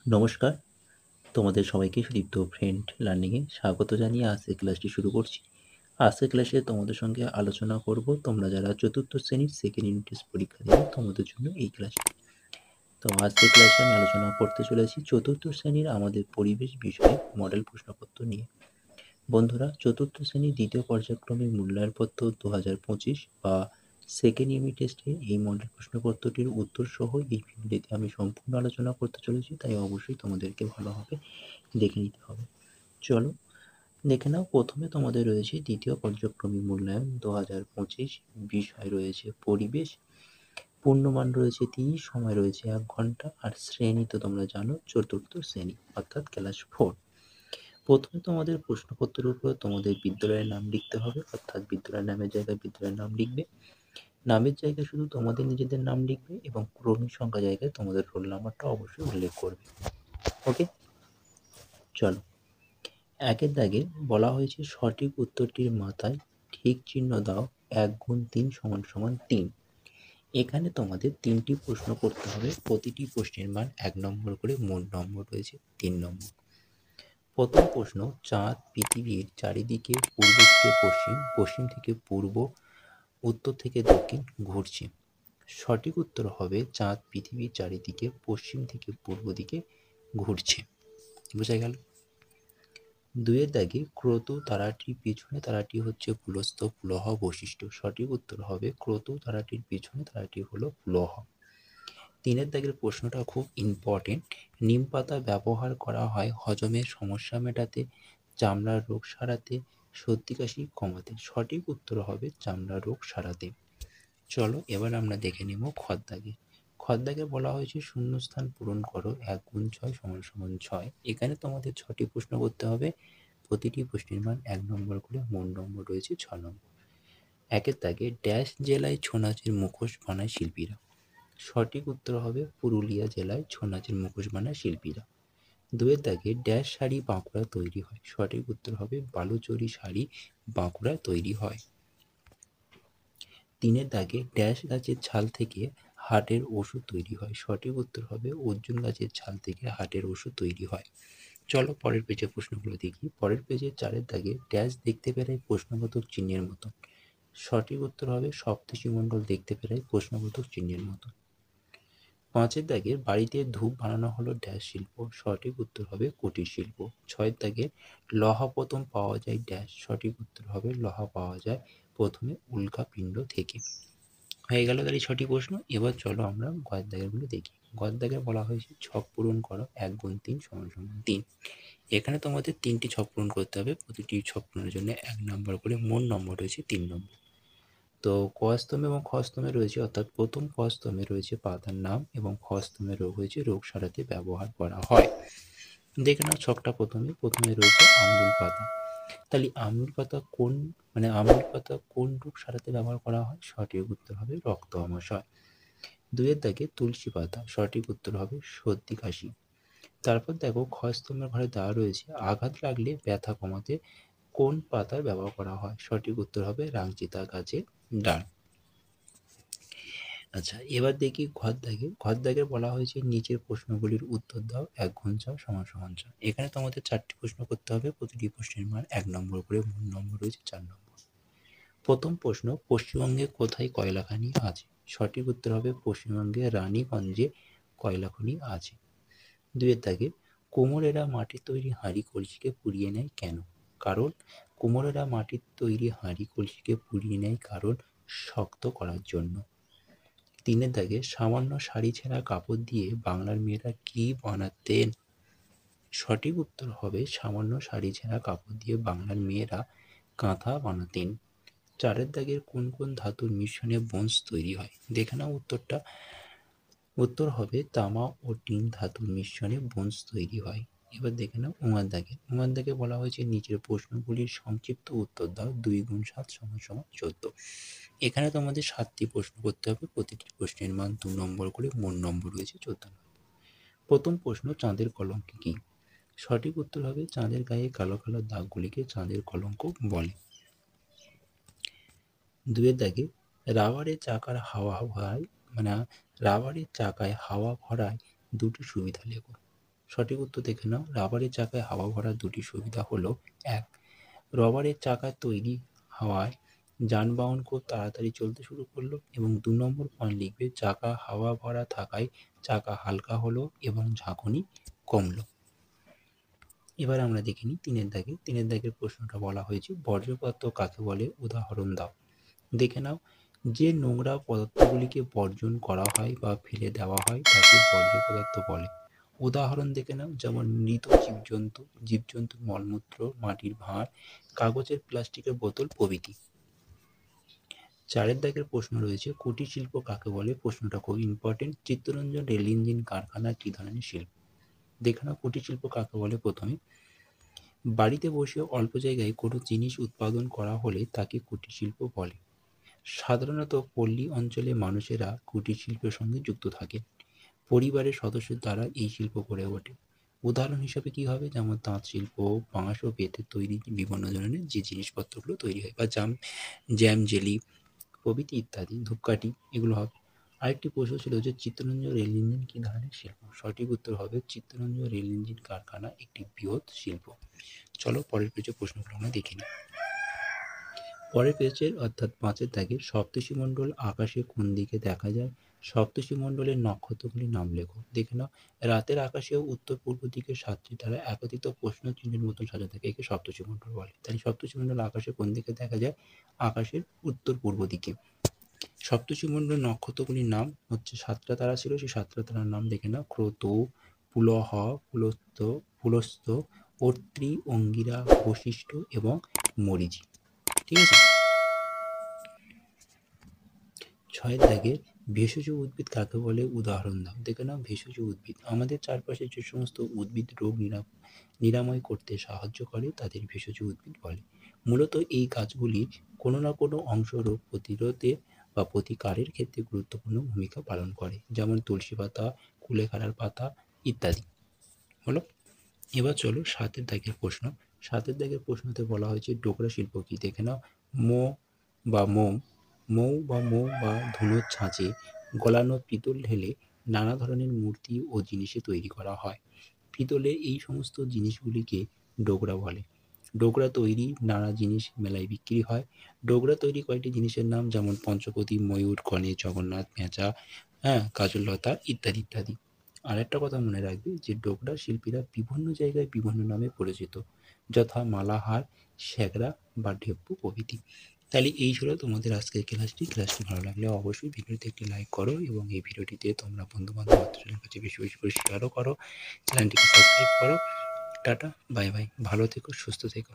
নমস্কার, তোমাদের সবাইকে সুদীপ্ত ফ্রেন্ড লার্নিংয়ে স্বাগত জানিয়ে আজকের ক্লাসটি শুরু করছি। আজকের ক্লাসে তোমাদের সঙ্গে আলোচনা করব তোমরা যারা চতুর্থ শ্রেণীর সেকেন্ড ইউনিট টেস্ট পরীক্ষা দেবে তোমাদের জন্য এই ক্লাসটি। তো আজকের ক্লাসে আমি আলোচনা করতে চলেছি চতুর্থ শ্রেণীর আমাদের পরিবেশ বিষয়ে মডেল প্রশ্নপত্র নিয়ে। বন্ধুরা, চতুর্থ শ্রেণীর দ্বিতীয় পর্যায়ক্রমিক মূল্যায়নপত্র 2025 বা সেকেন্ড ইউনিট টেস্টে এই মডেল প্রশ্নপত্রটির উত্তর সহ এই ভিডিওতে আমি সম্পূর্ণ আলোচনা করতে চলেছি, তাই অবশ্যই তোমাদেরকে ভালোভাবে দেখে নিতে হবে। চলো দেখে নাও। প্রথমে তোমাদের রয়েছে দ্বিতীয় পর্যায়ক্রমিক মূল্যায়ন 2025, বিষয় রয়েছে পরিবেশ, পূর্ণমান রয়েছে 30, সময় রয়েছে 1 ঘন্টা, আর শ্রেণী তো তোমরা জানো চতুর্থ শ্রেণী অর্থাৎ ক্লাস 4। প্রথমে তোমাদের প্রশ্নপত্রের উপর তোমাদের বিদ্যালয়ের নাম লিখতে হবে, অর্থাৎ বিদ্যালয়ের নামের জায়গায় বিদ্যালয়ের নাম লিখবে, নামের জায়গায় শুধু তোমাদের নিজেদের নাম লিখবে এবং ক্রমিক সংখ্যা জায়গায় তোমাদের রোল নাম্বারটা অবশ্যই উল্লেখ করবে। ওকে, চলো। একের দাগে বলা হয়েছে সঠিক উত্তরটির মাথায় ঠিক চিহ্ন দাও, 1 গুণ 3 সমান সমান 3। এখানে তোমাদের 3টি প্রশ্ন করতে হবে, প্রতিটি প্রশ্নের মান 1 নম্বর করে, মোট নম্বর রয়েছে 3 নম্বর। প্রথম প্রশ্ন, চাঁদ পৃথিবীর চারিদিকে পূর্ব থেকে পশ্চিম, পশ্চিম থেকে পূর্ব, উত্তর থেকে দক্ষিণ ঘুরছে। সঠিক উত্তর হবে চাঁদ পৃথিবীর চারিদিকে পশ্চিম থেকে পূর্ব দিকে ঘুরছে। বোঝা গেল? 2-এর দাগে ক্রতু তারাটির পিছনে তারাটি হচ্ছে পুলস্ত পুলহ বৈশিষ্ট্য। সঠিক উত্তর হবে ক্রতু তারাটির পিছনে তারাটি হলো পুলহ। 3-এর দাগের প্রশ্নটা খুব ইম্পর্টেন্ট। নিম পাতা ব্যবহার করা হয় হজমের সমস্যা মেটাতে, চামড়ার রোগ সারাতে, সর্দি কাশি কমাতে। সঠিক উত্তর হবে চামড়ার রোগ সারাতে। চলো এবার আমরা দেখে নেব খর দাগে। খর দাগে বলা হয়েছে শূন্যস্থান পূরণ করো, 1 গুণ 6 সমান সমান 6। এখানে তোমাদের 6টি প্রশ্ন করতে হবে, প্রতিটি প্রশ্নের মান 1 নম্বর করে, মোট নম্বর রয়েছে 6 নম্বর। 1-এর দাগে ড্যাশ জেলায় ছৌ নাচের মুখোশ বানায় শিল্পীরা। সঠিক উত্তর হবে পুরুলিয়া জেলায় ছৌ নাচের মুখোশ বানায় শিল্পীরা। 2-এর দাগে ড্যাশ শাড়ি বাঁকুড়া তৈরি হয়। সঠিক উত্তর হবে বালুচরী শাড়ি বাঁকুড়ায় তৈরি হয়। 3-এর দাগে ড্যাশ গাছের ছাল থেকে হার্টের ওষুধ তৈরি হয়। সঠিক উত্তর হবে অর্জুন গাছের ছাল থেকে হার্টের ওষুধ তৈরি হয়। চলো পরের পেজে প্রশ্নগুলো দেখি। পরের পেজে 4-এর দাগে ড্যাশ দেখতে পেরায় প্রশ্নবোধক চিহ্নের মতন। সঠিক উত্তর হবে সপ্তর্ষিমণ্ডল দেখতে পেরায় প্রশ্নবোধক চিহ্নের মতন। 5-এর দাগে বাড়িতে ধূপ বানানো হলো ড্যাশ শিল্প। সঠিক উত্তর হবে কুটির শিল্প। 6-এর দাগে লহা প্রথম পাওয়া যায় ড্যাশ। সঠিক উত্তর হবে লহা পাওয়া যায় প্রথমে উল্কাপিণ্ড থেকে। হয়ে গেল তাহলে 6টি প্রশ্ন। এবার চলো আমরা গয়ের দাগেরগুলো দেখি। গয়ের দাগে বলা হয়েছে ছক পূরণ করো, 1 গুণ 3 সমান সমান 3। এখানে তোমাদের 3টি ছক পূরণ করতে হবে, প্রতিটি ছক পূরণের জন্য 1 নম্বর করে, মোট নম্বর রয়েছে 3 নম্বর। তো ক স্তম্ভে এবং খ স্তম্ভে রয়েছে, অর্থাৎ প্রথম ক স্তম্ভে রয়েছে পাতার নাম এবং খ স্তম্ভে রোগ হয়েছে রোগ সারাতে ব্যবহার করা হয়। দেখে নাও ছকটা। প্রথমে রয়েছে আমুল পাতা। তাহলে আমুল পাতা কোন রোগ সারাতে ব্যবহার করা হয়? সঠিক উত্তর হবে রক্ত আমাশয়। 2-এর দাগে তুলসী পাতা। সঠিক উত্তর হবে সর্দি কাশি। তারপর দেখো খ স্তম্ভের ঘরে দেওয়া রয়েছে আঘাত লাগলে ব্যথা কমাতে কোন পাতার ব্যবহার করা হয়? সঠিক উত্তর হবে রাংচিতা গাছের ডাল। আচ্ছা, এবার দেখি ঘর দাগে বলা হয়েছে নিচের প্রশ্নগুলির উত্তর দাও, 1 গুণ 6 সমান সমান 6। এখানে তোমাদের 4টি প্রশ্ন করতে হবে, প্রতিটি প্রশ্নের মান 1 নম্বর করে, মোট নম্বর রয়েছে 4 নম্বর। প্রথম প্রশ্ন, পশ্চিমবঙ্গে কোথায় কয়লা খনি আছে? সঠিক উত্তর হবে পশ্চিমবঙ্গে রানীগঞ্জে কয়লা খনি আছে। 2-এর দাগে কুমোরেরা মাটির তৈরি হাঁড়ি কলসিকে পুড়িয়ে নেয় কেন? কারণ কুমোরেরা মাটির তৈরি হাঁড়ি কলসিকে পুড়িয়ে নেয় কারণ শক্ত করার জন্য। 3-এর দাগে সামান্য শাড়ি ছেঁড়া কাপড় দিয়ে বাংলার মেয়েরা কি বানাতেন? সঠিক উত্তর হবে সামান্য শাড়ি ছেঁড়া কাপড় দিয়ে বাংলার মেয়েরা কাঁথা বানাতেন। 4-এর দাগের কোন কোন ধাতুর মিশ্রণে ব্রোঞ্জ তৈরি হয়? দেখে নাও উত্তরটা। উত্তর হবে তামা ও টিন ধাতুর মিশ্রণে ব্রোঞ্জ তৈরি হয়। এবার দেখে নাও উমার দাগে বলা হয়েছে নিচের প্রশ্নগুলির সংক্ষিপ্ত উত্তর দাও, 2 গুণ 7 সমান সমান 14। এখানে তোমাদের 7টি প্রশ্ন করতে হবে, প্রতিটি প্রশ্নের মান 2 নম্বর করে, মোট নম্বর রয়েছে 14 নম্বর। প্রথম প্রশ্ন, চাঁদের কলঙ্ক কি? সঠিক উত্তর হবে চাঁদের গায়ে কালো কালো দাগগুলিকে চাঁদের কলঙ্ক বলে। 2-এর দাগে রাবারের চাকায় হাওয়া ভরায় দুটি সুবিধা লেখো। সঠিক উত্তর দেখে নাও। রাবারের চাকায় হাওয়া ভরার দুটি সুবিধা হলো: ১. রবারের চাকা তৈরি হওয়ায় যানবাহন খুব তাড়াতাড়ি চলতে শুরু করলো, এবং ২ নম্বর পয়েন্ট লিখবে, চাকা হাওয়া ভরা থাকায় চাকা হালকা হলো এবং ঝাঁকুনি কমলো। এবার আমরা দেখে নিই ৩ এর দাগে। ৩ এর দাগের প্রশ্নটা বলা হয়েছে, বর্জ্য পদার্থ কাকে বলে, উদাহরণ দাও। দেখে নাও, যে নোংরা পদার্থগুলিকে বর্জন করা হয় বা ফেলে দেওয়া হয় তাকে বর্জ্য পদার্থ বলে। উদাহরণ দেখে নাও, যেমন মৃত জীবজন্তু, জীবজন্তুর মলমূত্র, মাটির ভাঁড়, কাগজের প্লাস্টিকের বোতল প্রভৃতি। ৪ এর দাগের প্রশ্ন রয়েছে, কুটির শিল্প কাকে বলে। প্রশ্নটা খুব ইম্পর্টেন্ট। চিত্তরঞ্জন রেল ইঞ্জিন কারখানা কী ধরনের শিল্প? দেখে নাও, কুটির শিল্প কাকে বলে। প্রথমে, বাড়িতে বসে অল্প জায়গায় কোনো জিনিস উৎপাদন করা হলে তাকে কুটির শিল্প বলে। সাধারণত পল্লী অঞ্চলে মানুষেরা কুটির শিল্পের সঙ্গে যুক্ত থাকেন। পরিবারের সদস্যদের দ্বারা এই শিল্প গড়ে ওঠে। উদাহরণ হিসাবে কি হবে, যেমন তাঁত শিল্প, বাঁশ ও বেতের তৈরি বিভিন্ন ধরনের যে জিনিসপত্রগুলো তৈরি হয়, বা জ্যাম জেলি প্রভৃতি ইত্যাদি, ধূপকাঠি, এগুলো হবে। আরেকটি প্রশ্ন ছিল যে চিত্তরঞ্জন রেল ইঞ্জিন কী ধরনের শিল্প? সঠিক উত্তর হবে, চিত্তরঞ্জন রেল ইঞ্জিন কারখানা একটি বৃহৎ শিল্প। চলো পরের পেজে প্রশ্নগুলো আমরা দেখে নিই। পরের পেজের অর্থাৎ ৫ এর দাগে, সপ্তর্ষিমণ্ডল আকাশে কোন দিকে দেখা যায়? সপ্তর্ষিমণ্ডলের নক্ষত্রগুলির নাম লেখো। দেখে নাও, রাতের আকাশেও উত্তর পূর্ব দিকে ৭টি তারা একত্রিত প্রশ্ন চিহ্নের মতন সাজা থাকে, একে সপ্তর্ষিমণ্ডল বলে। তাহলে সপ্তর্ষিমণ্ডল আকাশে কোন দিকে দেখা যায়? আকাশের উত্তর পূর্ব দিকে। সপ্তর্ষিমণ্ডলের নক্ষত্রগুলির নাম হচ্ছে, ৭টা তারা ছিল, সেই ৭টা তারার নাম দেখে নাও। ক্রতু, পুলহ, পুলস্ত্য, অত্রি, অঙ্গিরা, বশিষ্ঠ এবং মরীচি। ঠিক আছে। ৬ এর দাগে, ভেষজ উদ্ভিদ কাকে বলে, উদাহরণ দাও। দেখে নাও, ভেষজ উদ্ভিদ আমাদের চারপাশে যে সমস্ত উদ্ভিদ রোগ নিরাময় করতে সাহায্য করে তাদের ভেষজ উদ্ভিদ বলে। মূলত এই গাছগুলির কোনো না কোনো অংশ রোগ প্রতিরোধে বা প্রতিকারের ক্ষেত্রে গুরুত্বপূর্ণ ভূমিকা পালন করে, যেমন তুলসী পাতা, কুলেখাড়ার পাতা ইত্যাদি। হলো। এবার চলো ৭ এর দাগের প্রশ্ন। ৭ এর দাগের প্রশ্নতে বলা হয়েছে, ডোকরা শিল্প কি? দেখে নাও, মৌ বা ধুনোর ছাঁচে গলানো পিতল ঢেলে নানা ধরনের মূর্তি ও জিনিসে তৈরি করা হয়। পিতলের এই সমস্ত জিনিসগুলিকে ডোকরা বলে। ডোকরা তৈরি নানা জিনিস মেলায় বিক্রি হয়। ডোকরা তৈরি কয়েকটি জিনিসের নাম, যেমন পঞ্চপদী, ময়ূর, গণেশ, জগন্নাথ, পেঁচা, কাজললতা ইত্যাদি ইত্যাদি। আর একটা কথা মনে রাখবে যে ডোকরা শিল্পীরা বিভিন্ন জায়গায় বিভিন্ন নামে পরিচিত, যথা মালাহার, স্যাগরা বা ঢেপ্পু প্রভৃতি। তাহলে এই ছিল তোমাদের আজকের ক্লাসটি। ক্লাসটি ভালো লাগলে অবশ্যই ভিডিওতে একটি লাইক করো, এবং এই ভিডিওটিতে তোমরা বন্ধুবান্ধব আত্মীয়দের কাছে বেশি বেশি করে শেয়ারও করো। চ্যানেলটিকে সাবস্ক্রাইব করো। টাটা, বাই বাই, ভালো থেকো, সুস্থ থেকো।